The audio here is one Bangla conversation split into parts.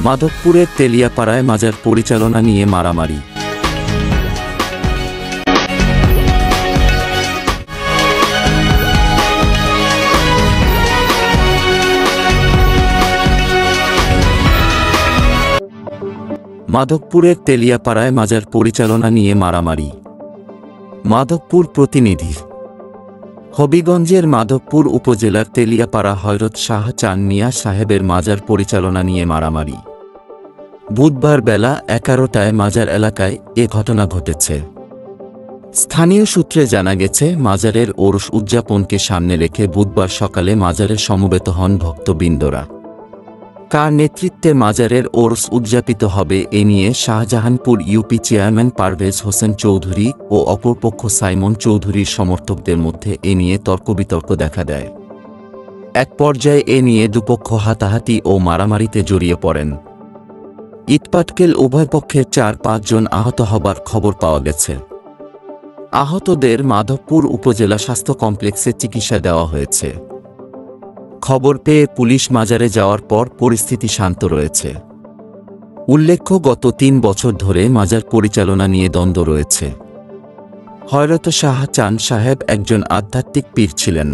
মাধবপুরের তেলিয়াপাড়ায় মাজার পরিচালনা নিয়ে মারামারি। মাধবপুরের তেলিয়াপাড়ায় মাজার পরিচালনা নিয়ে মারামারি। মাধবপুর প্রতিনিধি। হবিগঞ্জের মাধবপুর উপজেলার তেলিয়াপাড়া হযরত শাহ চান মিয়া সাহেবের মাজার পরিচালনা নিয়ে মারামারি। বুধবার বেলা 11টায় মাজার এলাকায় এ ঘটনা ঘটেছে। স্থানীয় সূত্রে জানা গেছে, মাজারের ওরস উদযাপনকে সামনে রেখে বুধবার সকালে মাজারে সমবেত হন ভক্তবৃন্দরা। কার নেতৃত্বে মাজারের ওরস উদযাপিত হবে এ নিয়ে শাহজাহানপুর ইউপি চেয়ারম্যান পারভেজ হোসেন চৌধুরী ও অপরপক্ষ সাইমন চৌধুরীর সমর্থকদের মধ্যে এ নিয়ে তর্কবিতর্ক দেখা দেয়। এক পর্যায়ে এ নিয়ে দুপক্ষ হাতাহাতি ও মারামারিতে জড়িয়ে পড়েন। ইটপাটকেল উভয় পক্ষের 4-5 জন আহত হবার খবর পাওয়া গেছে। আহতদের মাধবপুর উপজেলা স্বাস্থ্য কমপ্লেক্সে চিকিৎসা দেওয়া হয়েছে। খবর পেয়ে পুলিশ মাজারে যাওয়ার পর পরিস্থিতি শান্ত রয়েছে। উল্লেখ্য, গত 3 বছর ধরে মাজার পরিচালনা নিয়ে দ্বন্দ্ব রয়েছে। হযরত শাহ চান সাহেব একজন আধ্যাত্মিক পীর ছিলেন।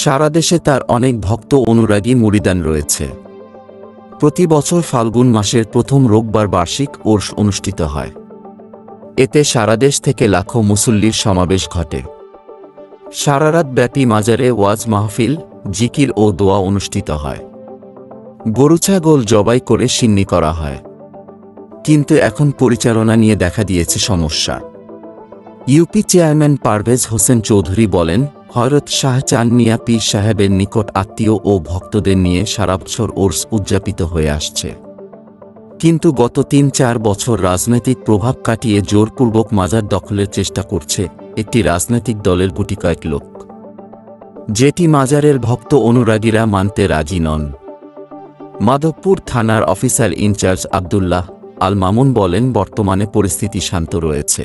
সারা দেশে তার অনেক ভক্ত অনুরাগী মুরিদান রয়েছে। প্রতি বছর ফাল্গুন মাসের প্রথম রোববার বার্ষিক ওরস অনুষ্ঠিত হয়। এতে সারা দেশ থেকে লাখো মুসল্লির সমাবেশ ঘটে। সারারাত ব্যাপী মাজারে ওয়াজ মাহফিল, জিকির ও দোয়া অনুষ্ঠিত হয়। গরু ছাগল জবাই করে সিন্নি করা হয়। কিন্তু এখন পরিচালনা নিয়ে দেখা দিয়েছে সমস্যা। ইউপি চেয়ারম্যান পারভেজ হোসেন চৌধুরী বলেন, হযরত শাহ চান মিয়া পীর সাহেবের নিকট আত্মীয় ও ভক্তদের নিয়ে সারা বছর ওরস উদযাপিত হয়ে আসছে। কিন্তু গত 3-4 বছর রাজনৈতিক প্রভাব কাটিয়ে জোরপূর্বক মাজার দখলের চেষ্টা করছে একটি রাজনৈতিক দলের গুটি কয়েক লোক, যেটি মাজারের ভক্ত অনুরাগীরা মানতে রাজি নন। মাধবপুর থানার অফিসার ইনচার্জ আব্দুল্লাহ আল মামুন বলেন, বর্তমানে পরিস্থিতি শান্ত রয়েছে।